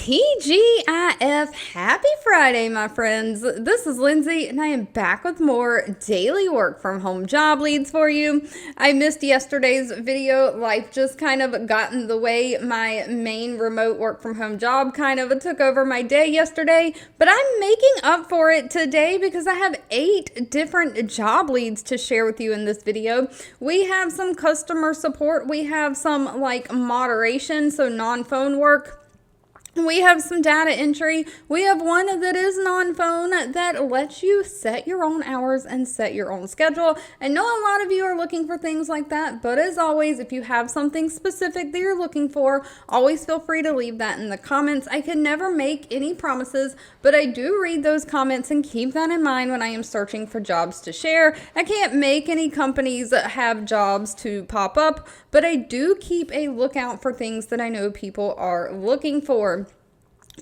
TGIF, happy Friday, my friends. This is Lindsay, and I am back with more daily work from home job leads for you. I missed yesterday's video. Life just kind of got in the way. My main remote work from home job kind of took over my day yesterday, but I'm making up for it today because I have 8 different job leads to share with you in this video. We have some customer support. We have some moderation, so non-phone work. We have some data entry. We have one that is non-phone that lets you set your own hours and set your own schedule. I know a lot of you are looking for things like that, but as always, if you have something specific that you're looking for, always feel free to leave that in the comments. I can never make any promises, but I do read those comments and keep that in mind when I am searching for jobs to share. I can't make any companies have jobs to pop up, but I do keep a lookout for things that I know people are looking for.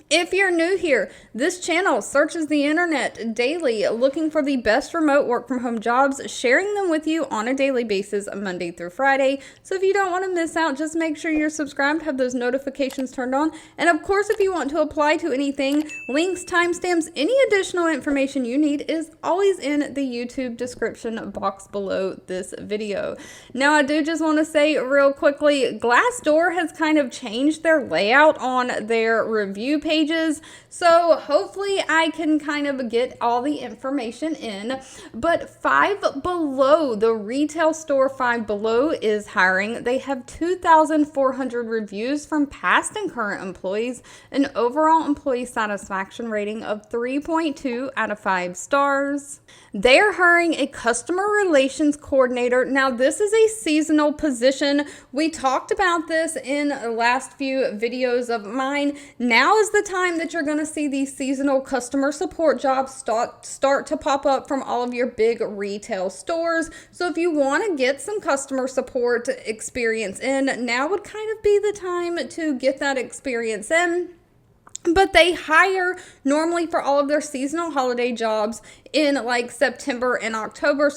If you're new here, this channel searches the internet daily looking for the best remote work from home jobs, sharing them with you on a daily basis, Monday through Friday. So if you don't want to miss out, just make sure you're subscribed, have those notifications turned on. And of course, if you want to apply to anything, links, timestamps, any additional information you need is always in the YouTube description box below this video. Now, I do just want to say real quickly, Glassdoor has kind of changed their layout on their review pages, so hopefully I can kind of get all the information in. But Five Below, the retail store Five Below, is hiring. They have 2,400 reviews from past and current employees, an overall employee satisfaction rating of 3.2 out of 5 stars. They are hiring a customer relations coordinator. Now, this is a seasonal position. We talked about this in the last few videos of mine. Now is the time that you're going to see these seasonal customer support jobs start to pop up from all of your big retail stores. So if you want to get some customer support experience in, now would kind of be the time to get that experience in. But they hire normally for all of their seasonal holiday jobs in September and October.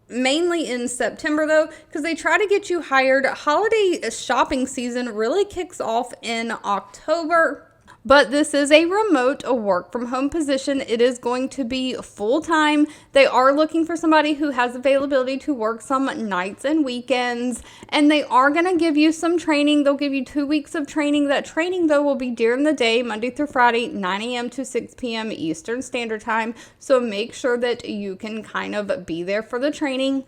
Mainly in September though, because they try to get you hired. Holiday shopping season really kicks off in October. But this is a remote, a work from home position. It is going to be full time. They are looking for somebody who has availability to work some nights and weekends. And they are going to give you some training. They'll give you 2 weeks of training. That training though will be during the day, Monday through Friday, 9 a.m. to 6 p.m. Eastern Standard Time. So make sure that you can kind of be there for the training.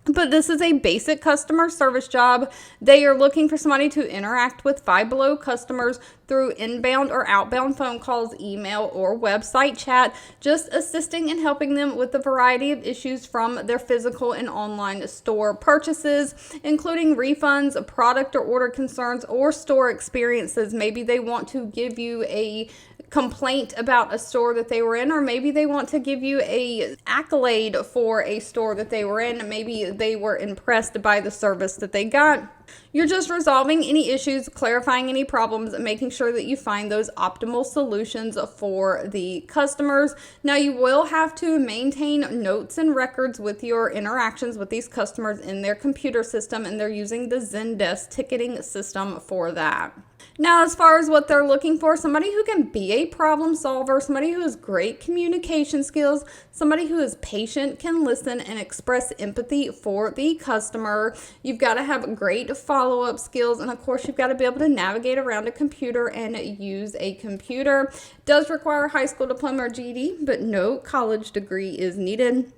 But this is a basic customer service job. They are looking for somebody to interact with Five Below customers through inbound or outbound phone calls, email, or website chat, just assisting and helping them with a variety of issues from their physical and online store purchases, including refunds, product or order concerns, or store experiences. Maybe they want to give you a complaint about a store that they were in, or maybe they want to give you a accolade for a store that they were in. Maybe they were impressed by the service that they got. You're just resolving any issues, clarifying any problems, and making sure that you find those optimal solutions for the customers. Now, you will have to maintain notes and records with your interactions with these customers in their computer system, and they're using the Zendesk ticketing system for that. Now, as far as what they're looking for, somebody who can be a problem solver, somebody who has great communication skills, somebody who is patient, can listen, and express empathy for the customer. You've got to have great follow-up skills, and of course, you've got to be able to navigate around a computer and use a computer. It does require a high school diploma or GED, but no college degree is needed.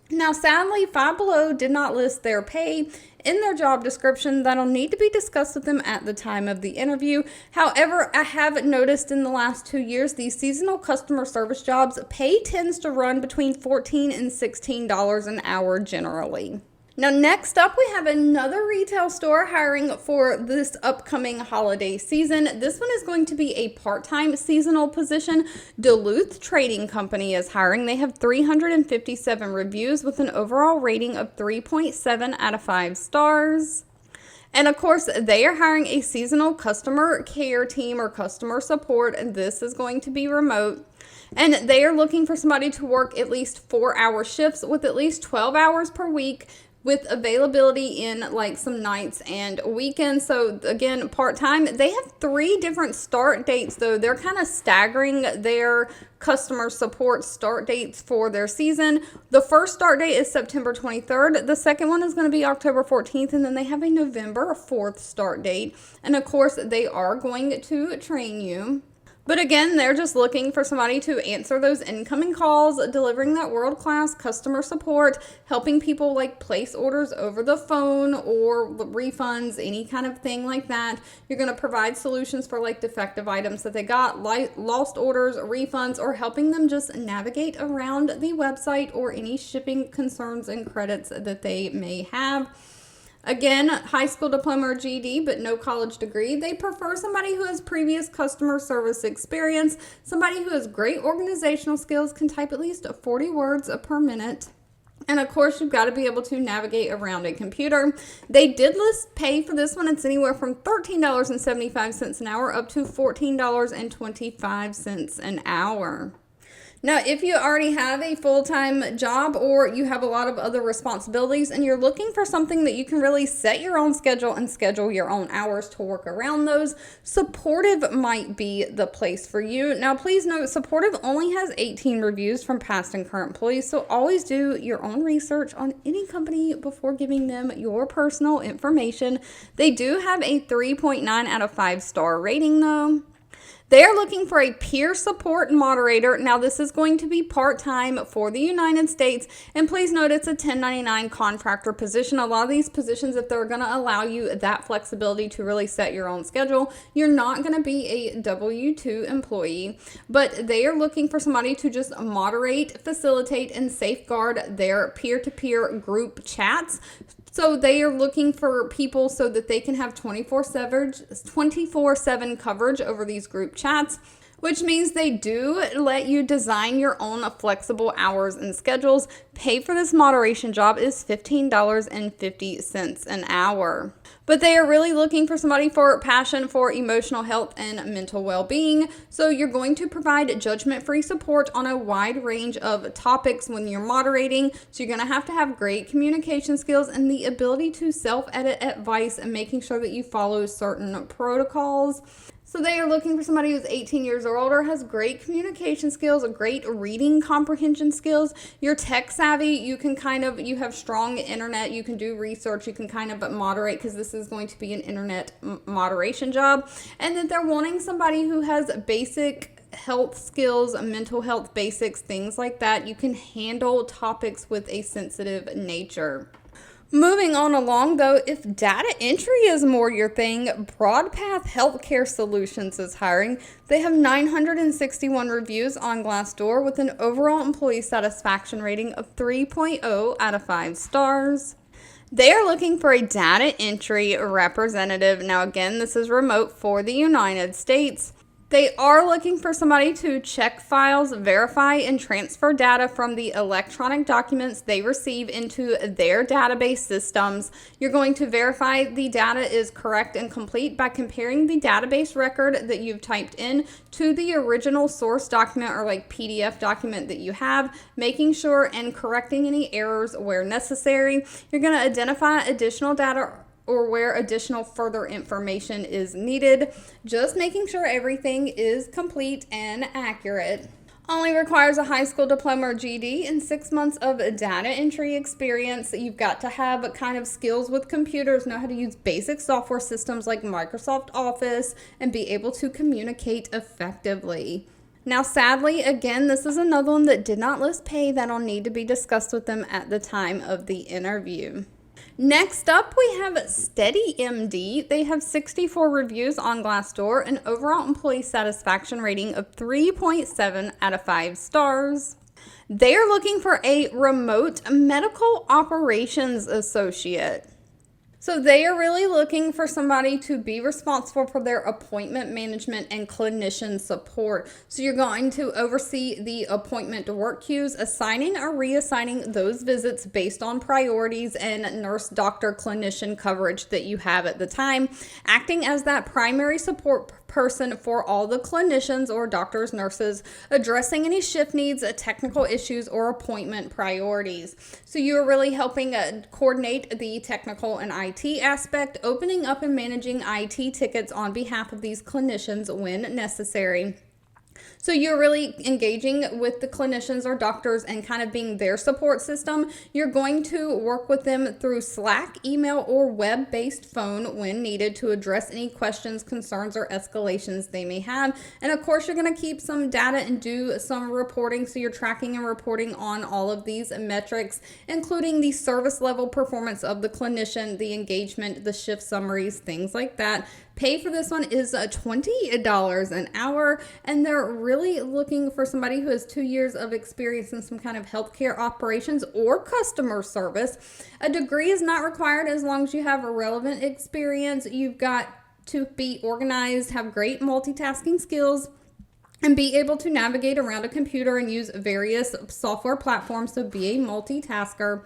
Now, sadly, Five Below did not list their pay in their job description. That'll need to be discussed with them at the time of the interview. However, I have noticed in the last 2 years, these seasonal customer service jobs, pay tends to run between $14 and $16 an hour generally. Now, next up, we have another retail store hiring for this upcoming holiday season. This one is going to be a part-time seasonal position. Duluth Trading Company is hiring. They have 357 reviews with an overall rating of 3.7 out of 5 stars. And of course, they are hiring a seasonal customer care team or customer support, and this is going to be remote. And they are looking for somebody to work at least 4-hour shifts with at least 12 hours per week. with availability in like some nights and weekends. So again, part-time. They have 3 different start dates though. They're kind of staggering their customer support start dates for their season. The first start date is September 23rd. The second one is going to be October 14th. And then they have a November 4th start date. And of course, they are going to train you. But again, they're just looking for somebody to answer those incoming calls, delivering that world-class customer support, helping people like place orders over the phone or refunds, any kind of thing like that. You're going to provide solutions for like defective items that they got, lost orders, refunds, or helping them just navigate around the website or any shipping concerns and credits that they may have. Again, high school diploma or GED, but no college degree. They prefer somebody who has previous customer service experience, somebody who has great organizational skills, can type at least 40 words per minute. And of course, you've got to be able to navigate around a computer. They did list pay for this one. It's anywhere from $13.75 an hour up to $14.25 an hour. Now, if you already have a full-time job or you have a lot of other responsibilities and you're looking for something that you can really set your own schedule and schedule your own hours to work around those, Supportiv might be the place for you. Now, please note, Supportiv only has 18 reviews from past and current employees, so always do your own research on any company before giving them your personal information. They do have a 3.9 out of 5 star rating, though. They are looking for a peer support moderator. Now, this is going to be part-time for the United States. And please note it's a 1099 contractor position. A lot of these positions, if they're going to allow you that flexibility to really set your own schedule, you're not going to be a W-2 employee. But they are looking for somebody to just moderate, facilitate, and safeguard their peer-to-peer group chats. So they are looking for people so that they can have 24/7 coverage over these group chats, which means they do let you design your own flexible hours and schedules. Pay for this moderation job is $15.50 an hour. But they are really looking for somebody for passion for emotional health and mental well-being. So you're going to provide judgment-free support on a wide range of topics when you're moderating. So you're going to have great communication skills and the ability to self-edit advice and making sure that you follow certain protocols. So they are looking for somebody who's 18 years or older, has great communication skills, great reading comprehension skills. You're tech savvy. You have strong internet. You can do research. You can kind of moderate because this is going to be an internet moderation job. And that they're wanting somebody who has basic health skills, mental health basics, things like that. You can handle topics with a sensitive nature. Moving on along, though, if data entry is more your thing, BroadPath Healthcare Solutions is hiring. They have 961 reviews on Glassdoor with an overall employee satisfaction rating of 3.0 out of 5 stars. They are looking for a data entry representative. Now, again, this is remote for the United States. They are looking for somebody to check files, verify, and transfer data from the electronic documents they receive into their database systems. You're going to verify the data is correct and complete by comparing the database record that you've typed in to the original source document or like PDF document that you have, making sure and correcting any errors where necessary. You're going to identify additional data or where additional further information is needed, just making sure everything is complete and accurate. Only requires a high school diploma or GED and 6 months of data entry experience. You've got to have kind of skills with computers, know how to use basic software systems like Microsoft Office, and be able to communicate effectively. Now, sadly, again, this is another one that did not list pay. That'll need to be discussed with them at the time of the interview. Next up, we have SteadyMD. They have 64 reviews on Glassdoor, an overall employee satisfaction rating of 3.7 out of 5 stars. They are looking for a remote medical operations associate. So they are really looking for somebody to be responsible for their appointment management and clinician support. So you're going to oversee the appointment work queues, assigning or reassigning those visits based on priorities and nurse, doctor, clinician coverage that you have at the time, acting as that primary support person for all the clinicians or doctors, nurses, addressing any shift needs, technical issues, or appointment priorities. So you're really helping coordinate the technical and IT aspect, opening up and managing IT tickets on behalf of these clinicians when necessary. So you're really engaging with the clinicians or doctors and kind of being their support system. You're going to work with them through Slack, email, or web-based phone when needed to address any questions, concerns, or escalations they may have. And of course, you're going to keep some data and do some reporting. So you're tracking and reporting on all of these metrics, including the service level performance of the clinician, the engagement, the shift summaries, things like that. Pay for this one is $20 an hour, and they're really looking for somebody who has 2 years of experience in some kind of healthcare operations or customer service. A degree is not required as long as you have a relevant experience. You've got to be organized, have great multitasking skills, and be able to navigate around a computer and use various software platforms, so be a multitasker.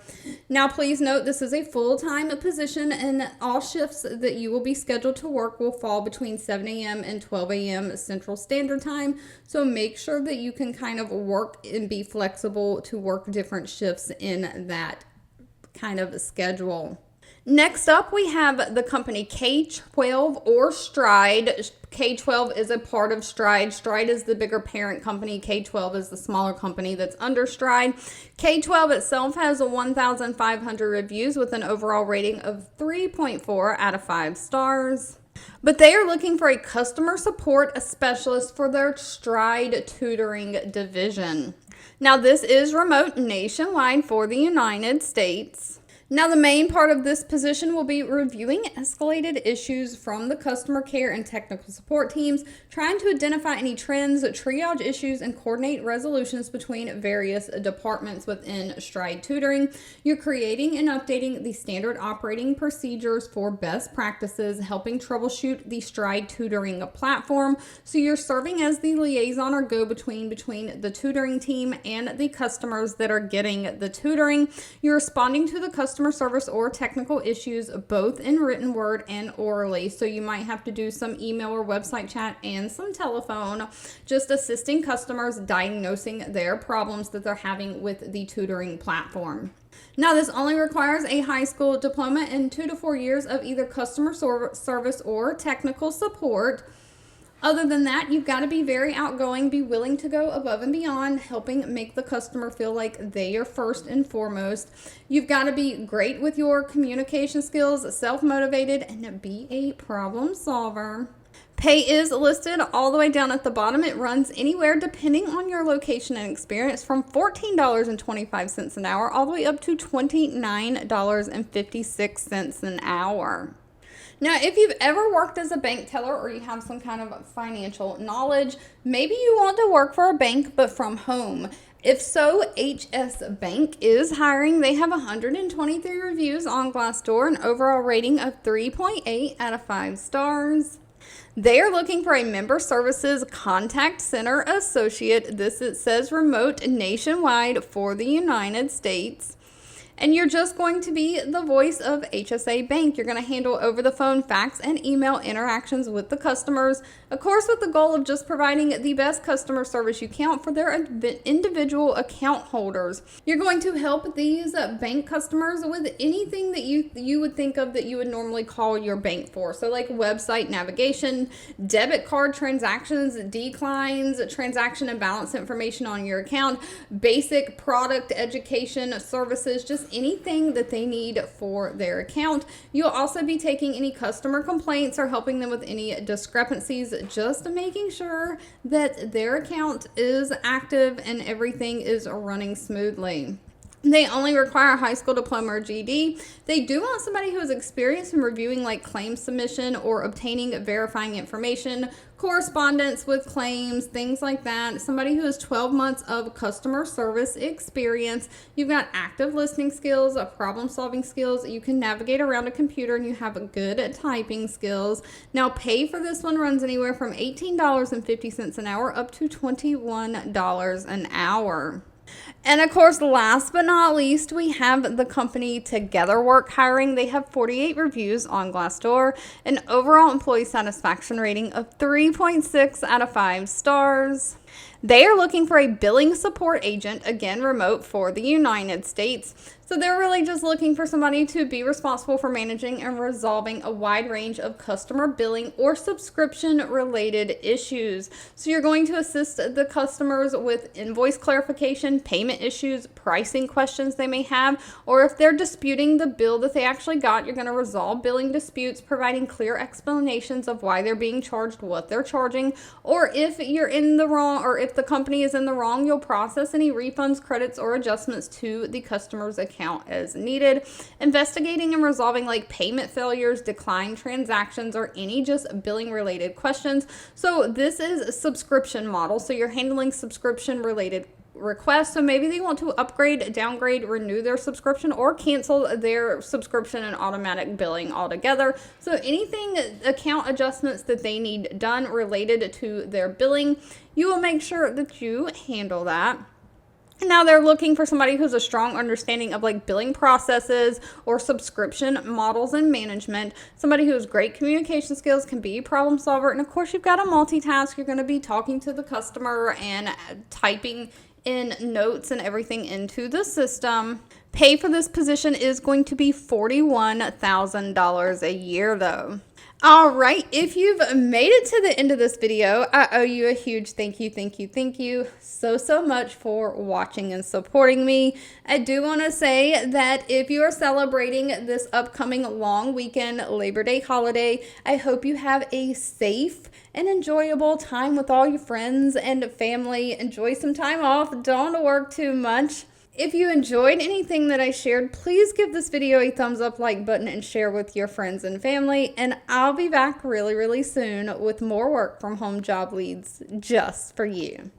Now, please note this is a full-time position, and all shifts that you will be scheduled to work will fall between 7 a.m. and 12 a.m. Central Standard Time, so make sure that you can kind of work and be flexible to work different shifts in that kind of schedule. Next up, we have the company K12 or Stride. K12 is a part of Stride. Stride is the bigger parent company. K12 is the smaller company that's under Stride. K12 itself has 1,500 reviews with an overall rating of 3.4 out of 5 stars. But they are looking for a customer support specialist for their Stride Tutoring division. Now, this is remote nationwide for the United States. Now, the main part of this position will be reviewing escalated issues from the customer care and technical support teams, trying to identify any trends, triage issues, and coordinate resolutions between various departments within Stride Tutoring. You're creating and updating the standard operating procedures for best practices, helping troubleshoot the Stride Tutoring platform. So you're serving as the liaison or go-between between the tutoring team and the customers that are getting the tutoring. You're responding to the customer service or technical issues both in written word and orally, so you might have to do some email or website chat and some telephone, just assisting customers diagnosing their problems that they're having with the tutoring platform. Now, this only requires a high school diploma and 2 to 4 years of either customer service or technical support. Other than that, you've got to be very outgoing, be willing to go above and beyond, helping make the customer feel like they are first and foremost. You've got to be great with your communication skills, self-motivated, and be a problem solver. Pay is listed all the way down at the bottom. It runs anywhere, depending on your location and experience, from $14.25 an hour all the way up to $29.56 an hour. Now, if you've ever worked as a bank teller or you have some kind of financial knowledge, maybe you want to work for a bank but from home. If so, HSA Bank is hiring. They have 123 reviews on Glassdoor, an overall rating of 3.8 out of 5 stars. They are looking for a member services contact center associate. This, it says, remote nationwide for the United States. And you're just going to be the voice of HSA Bank. You're going to handle over the phone, fax, and email interactions with the customers, of course, with the goal of just providing the best customer service you can for their individual account holders. You're going to help these bank customers with anything that you would think of that you would normally call your bank for. So like website navigation, debit card transactions, declines, transaction and balance information on your account, basic product education services, just anything that they need for their account. You'll also be taking any customer complaints or helping them with any discrepancies, just making sure that their account is active and everything is running smoothly. They only require a high school diploma or GED. They do want somebody who has experience in reviewing like claim submission or obtaining verifying information, correspondence with claims, things like that. Somebody who has 12 months of customer service experience. You've got active listening skills, problem solving skills. You can navigate around a computer and you have good typing skills. Now, pay for this one runs anywhere from $18.50 an hour up to $21 an hour. And of course, last but not least, we have the company TogetherWork hiring. They have 48 reviews on Glassdoor, an overall employee satisfaction rating of 3.6 out of 5 stars. They are looking for a billing support agent, again, remote for the United States. So they're really just looking for somebody to be responsible for managing and resolving a wide range of customer billing or subscription related issues. So you're going to assist the customers with invoice clarification, payment issues, pricing questions they may have, or if they're disputing the bill that they actually got, you're going to resolve billing disputes, providing clear explanations of why they're being charged what they're charging, or if you're in the wrong, or if the company is in the wrong, you'll process any refunds, credits, or adjustments to the customer's account as needed. Investigating and resolving like payment failures, declined transactions, or any just billing related questions. So this is a subscription model. So you're handling subscription related requests. So maybe they want to upgrade, downgrade, renew their subscription, or cancel their subscription and automatic billing altogether. So anything, account adjustments that they need done related to their billing, you will make sure that you handle that. Now they're looking for somebody who's a strong understanding of like billing processes or subscription models and management, somebody who has great communication skills, can be a problem solver, and of course you've got to multitask. You're going to be talking to the customer and typing in notes and everything into the system. Pay for this position is going to be $41,000 a year though. All right, if you've made it to the end of this video, I owe you a huge thank you so much for watching and supporting me. I do want to say that if you are celebrating this upcoming long weekend Labor Day holiday, I hope you have a safe and enjoyable time with all your friends and family. Enjoy some time off. Don't work too much. If you enjoyed anything that I shared, please give this video a thumbs up, like button, and share with your friends and family. And I'll be back really soon with more work from home job leads just for you.